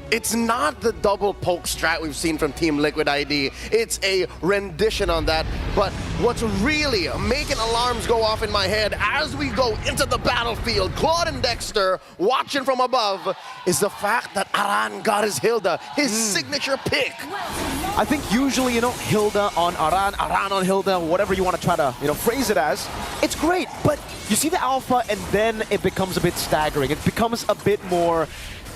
It's not the double poke strat we've seen from Team Liquid ID. It's a rendition on that. But what's really making alarms go off in my head as we go into the battlefield, Claude and Dexter watching from above, is the fact that Aran got his Hilda, his signature pick. I think usually, Hilda on Aran, Aran on Hilda, whatever you want to try to, phrase it as, it's great. But you see the alpha and then it becomes a bit staggering. It becomes a bit more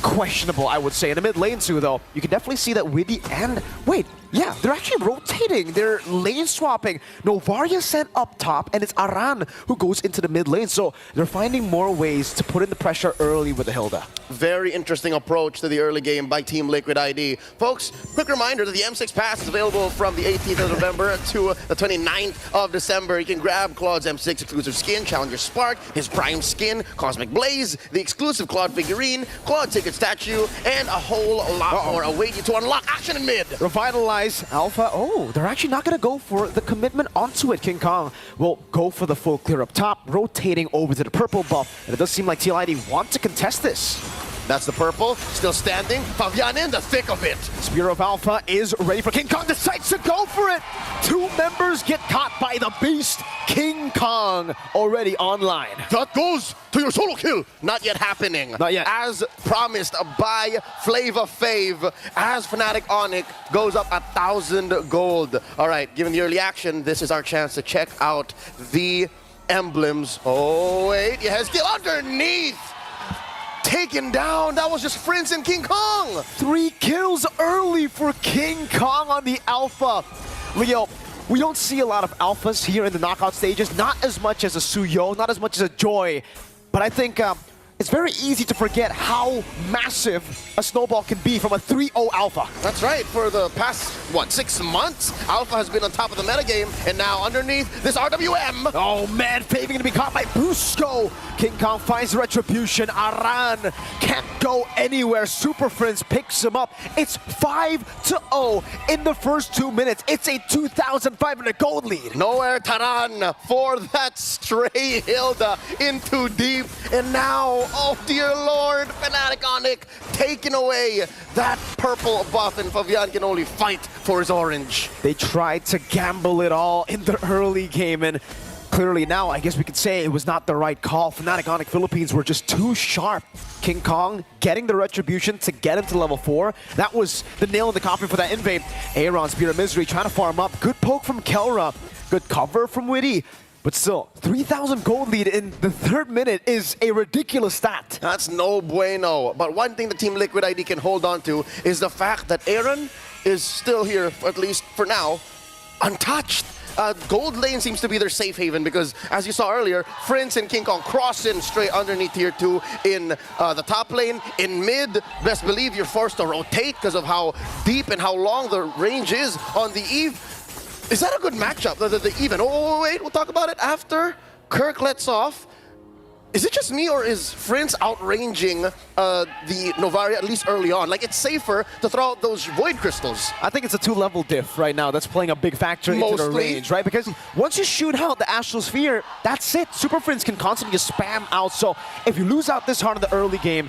questionable, I would say. In the mid lane too, though, you can definitely see that Widdy and... Wait, yeah, they're actually rotating. They're lane swapping. Novaria sent up top, and it's Aran who goes into the mid lane. So they're finding more ways to put in the pressure early with the Hilda. Very interesting approach to the early game by Team Liquid ID. Folks, quick reminder that the M6 Pass is available from the 18th of November to the 29th of December. You can grab Claude's M6 exclusive skin, Challenger Spark, his Prime skin, Cosmic Blaze, the exclusive Claude figurine, Claude ticket statue, and a whole lot more await you to unlock action in mid. Revitalize Alpha. Oh, they're actually not going to go for the commitment onto it. King Kong will go for the full clear up top, rotating over to the purple buff. And it does seem like TLID want to contest this. That's the purple, still standing. Fabian in the thick of it. Spear of Alpha is ready for King Kong, decides to go for it. Two members get caught by the beast. King Kong already online. That goes to your solo kill. Not yet happening. Not yet. As promised by Flava Fave, as Fnatic Onic goes up 1,000 gold. All right, given the early action, this is our chance to check out the emblems. Oh, wait, he has skill underneath. Taken down. That was just Prince and King Kong. 3 kills early for King Kong on the Alpha. Leo, we don't see a lot of Alphas here in the knockout stages. Not as much as a Suyo, not as much as a Joy. But I think it's very easy to forget how massive a snowball can be from a 3-0 Alpha. That's right. For the past, 6 months, Alpha has been on top of the metagame, and now underneath this RWM. Oh man, Faving going to be caught by Busco. King Kong finds retribution. Aran can't go anywhere. Super Friends picks him up. It's 5-0 in the first 2 minutes. It's a 2,500 gold lead. Nowhere Taran for that stray Hilda in too deep. And now, oh dear Lord, Fnatic Onic taking away that purple buff, and Fabian can only fight for his orange. They tried to gamble it all in the early game, and clearly now, I guess we could say it was not the right call. Fnatic Onic Philippines were just too sharp. King Kong getting the retribution to get him to level 4. That was the nail in the coffin for that invade. Aaron, Spear of Misery trying to farm up. Good poke from Kelra. Good cover from Widdy. But still, 3,000 gold lead in the 3rd minute is a ridiculous stat. That's no bueno. But one thing the Team Liquid ID can hold on to is the fact that Aaron is still here, at least for now, untouched. Gold lane seems to be their safe haven because, as you saw earlier, Prince and King Kong cross in straight underneath tier 2 in the top lane. In mid, best believe you're forced to rotate because of how deep and how long the range is on the Eve. Is that a good matchup, the even? Oh, wait, we'll talk about it after Kirk lets off. Is it just me, or is Prince outranging the Novaria, at least early on? Like, it's safer to throw out those Void Crystals. I think it's a 2-level diff right now that's playing a big factor into the range, right? Because once you shoot out the Astral Sphere, that's it. Super Prince can constantly just spam out. So if you lose out this hard in the early game,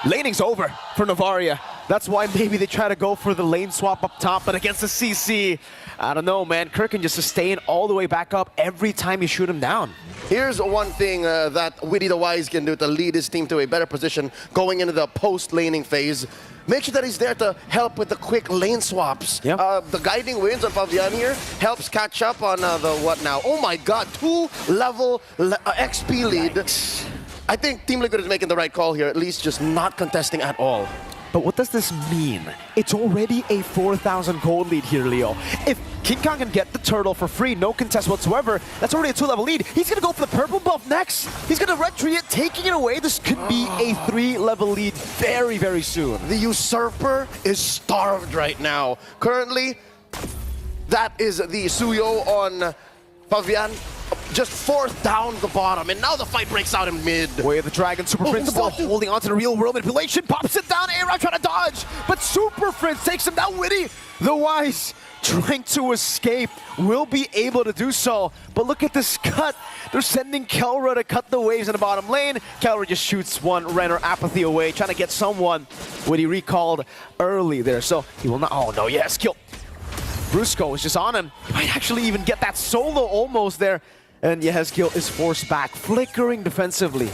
laning's over for Novaria. That's why maybe they try to go for the lane swap up top, but against the CC, I don't know, man. Kirk can just sustain all the way back up every time you shoot him down. Here's one thing that Widdy the Wise can do to lead his team to a better position going into the post-laning phase. Make sure that he's there to help with the quick lane swaps. Yep. The guiding winds on Fabian here helps catch up on the what now? Oh my god, 2-level XP lead. Yikes. I think Team Liquid is making the right call here, at least just not contesting at all. But what does this mean? It's already a 4,000 gold lead here, Leo. If King Kong can get the turtle for free, no contest whatsoever, that's already a 2-level lead. He's going to go for the purple buff next. He's going to retreat it, taking it away. This could be a 3-level lead very, very soon. The Usurper is starved right now. Currently, that is the Suyo on Fabian. Just forced down the bottom, and now the fight breaks out in mid. Way of the Dragon, Super Prince still holding on to the real world manipulation, pops it down, Aaron trying to dodge, but Super Prince takes him down. Widdy, the Wise, trying to escape, will be able to do so. But look at this cut. They're sending Kelra to cut the waves in the bottom lane. Kelra just shoots one Renner Apathy away, trying to get someone when he recalled early there. So he will not, oh no, yes, kill. Brusco is just on him. He might actually even get that solo almost there. And Yehezkiel is forced back, flickering defensively.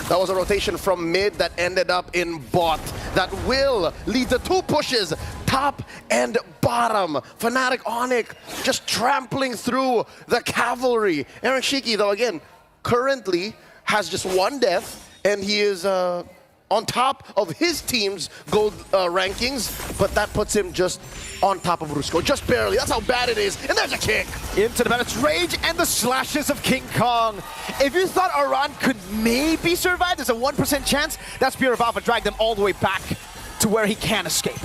That was a rotation from mid that ended up in bot. That will lead to 2 pushes, top and bottom. Fnatic Onyx just trampling through the cavalry. Aaron Shiki, though, again, currently has just 1 death, and he is on top of his team's gold rankings, but that puts him just on top of Brusco, just barely. That's how bad it is, and there's a kick. Into the Bandit's Rage and the slashes of King Kong. If you thought Aran could maybe survive, there's a 1% chance, that Spear of Alpha dragged them all the way back to where he can escape.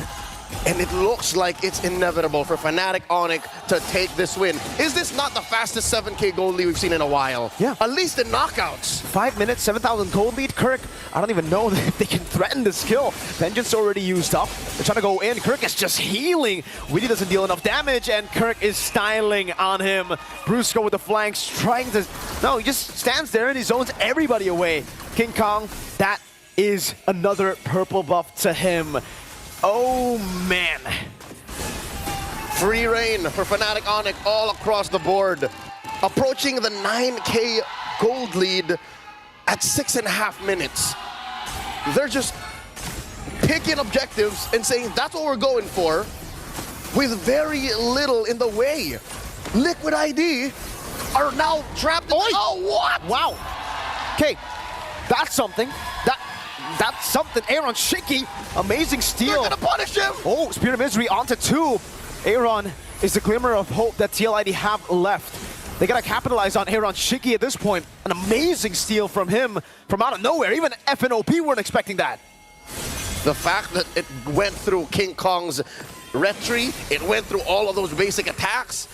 And it looks like it's inevitable for Fnatic Onyx to take this win. Is this not the fastest 7K gold lead we've seen in a while? Yeah. At least in knockouts. 5 minutes, 7,000 gold lead. Kirk, I don't even know if they can threaten this kill. Vengeance already used up. They're trying to go in. Kirk is just healing. Weedy doesn't deal enough damage, and Kirk is styling on him. Brusco with the flanks, trying to... No, he just stands there and he zones everybody away. King Kong, that is another purple buff to him. Oh, man. Free reign for Fnatic Onyx all across the board. Approaching the 9K gold lead at 6.5 minutes. They're just picking objectives and saying that's what we're going for with very little in the way. Liquid ID are now trapped in... Oh, what? Wow. Okay, that's something. That's something. Aaron Shiki, amazing steal. They're gonna punish him. Oh, Spirit of Misery onto 2. Aaron is the glimmer of hope that TLID have left. They gotta capitalize on Aaron Shiki at this point. An amazing steal from him from out of nowhere. Even FNOP weren't expecting that. The fact that it went through King Kong's retry, it went through all of those basic attacks,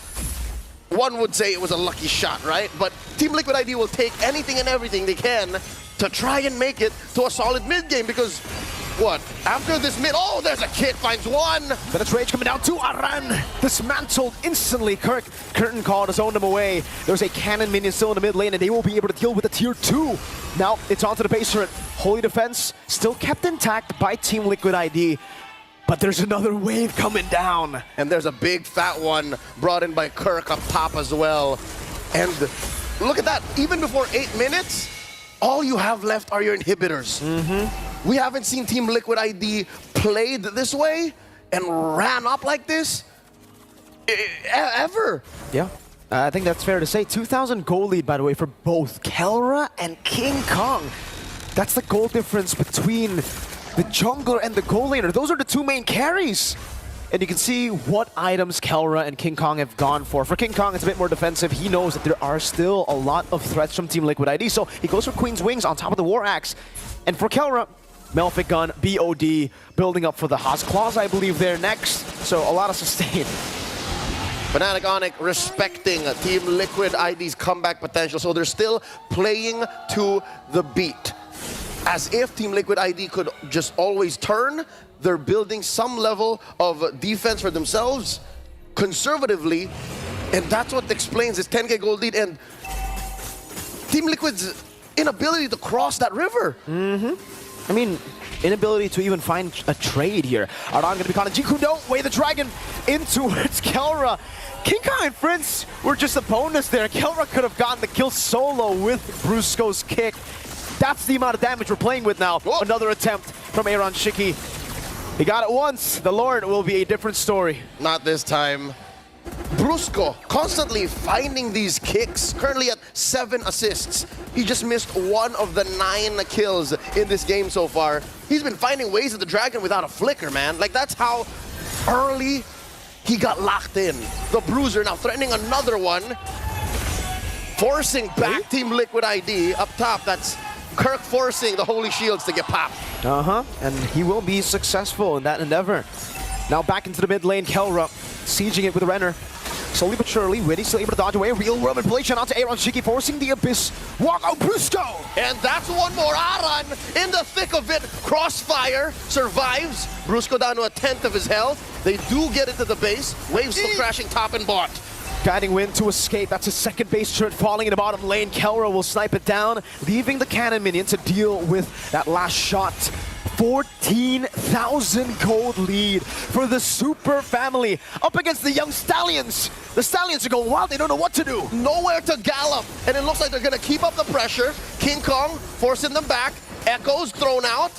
one would say it was a lucky shot, right? But Team Liquid ID will take anything and everything they can to try and make it to a solid mid game, because what? After this mid, oh, there's a kid, finds one. Bandit's Rage coming down to Aran. Dismantled instantly. Kirk, Curtain Call to zone them away. There's a cannon minion still in the mid lane, and they will be able to deal with the tier 2. Now it's onto the base turret. Holy Defense still kept intact by Team Liquid ID. But there's another wave coming down. And there's a big fat one brought in by Kirk up top as well. And look at that, even before 8 minutes, all you have left are your inhibitors. We haven't seen Team Liquid ID played this way and ran up like this ever. Yeah, I think that's fair to say. 2,000 gold lead, by the way, for both Kelra and King Kong. That's the goal difference between the jungler and the gold laner. Those are the 2 main carries. And you can see what items Kelra and King Kong have gone for. For King Kong, it's a bit more defensive. He knows that there are still a lot of threats from Team Liquid ID, so he goes for Queen's Wings on top of the War Axe. And for Kelra, Melphic Gun, BOD, building up for the Haas Claws, I believe, there next. So a lot of sustain. Fnatic Onyx respecting Team Liquid ID's comeback potential, so they're still playing to the beat. As if Team Liquid ID could just always turn, they're building some level of defense for themselves conservatively, and that's what explains this 10K gold lead and Team Liquid's inability to cross that river. I mean, inability to even find a trade here. Aran gonna be caught in Jiku. No, way the dragon in towards Kelra. King Kong and Prince were just a bonus there. Kelra could have gotten the kill solo with Brusco's kick. That's the amount of damage we're playing with now. Whoa. Another attempt from Aaron Shiki. He got it once. The Lord will be a different story. Not this time. Brusco constantly finding these kicks, currently at 7 assists. He just missed 1 of the 9 kills in this game so far. He's been finding ways at the dragon without a flicker, man. Like, that's how early he got locked in. The Bruiser now threatening another one. Forcing back Team Liquid ID up top. That's Kirk forcing the Holy Shields to get popped. And he will be successful in that endeavor. Now back into the mid lane, Kelra sieging it with a Renner. Slowly but surely, Winnie still able to dodge away. Real world manipulation onto Aaron Shiki, forcing the Abyss. Walk out, Brusco! And that's one more. Aran in the thick of it. Crossfire survives. Brusco down to 1/10 of his health. They do get into the base. Waves still crashing top and bot. Guiding Wind to escape. That's his second base turret falling in the bottom lane. Kelra will snipe it down, leaving the cannon minion to deal with that last shot. 14,000 gold lead for the Super family up against the young Stallions. The Stallions are going wild. They don't know what to do. Nowhere to gallop. And it looks like they're going to keep up the pressure. King Kong forcing them back. Echoes thrown out.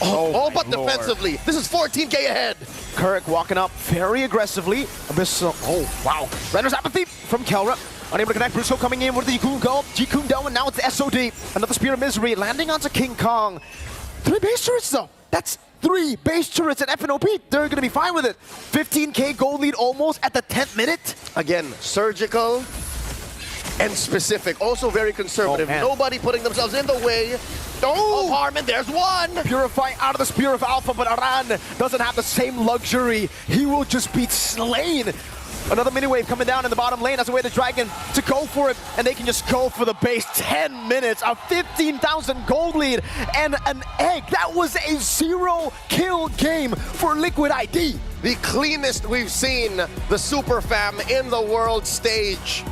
All but Lord. Defensively. This is 14k ahead. Kirk walking up very aggressively. Abyss, oh, wow. Render's apathy from Kelra. Unable to connect. Brusco coming in with the Jikun go. Jikun do, and now it's the SOD. Another Spear of Misery landing onto King Kong. 3 base turrets though. That's 3 base turrets at Fnop. They're going to be fine with it. 15k gold lead almost at the 10th minute. Again, surgical and specific. Also very conservative. Oh, Nobody putting themselves in the way. Oh, Harmon, there's one. Purify out of the Spear of Alpha, but Aran doesn't have the same luxury. He will just be slain. Another mini wave coming down in the bottom lane as a way the Dragon to go for it, and they can just go for the base. 10 minutes, a 15,000 gold lead, and an egg. That was a 0-kill game for Liquid ID. The cleanest we've seen the Super Fam in the world stage.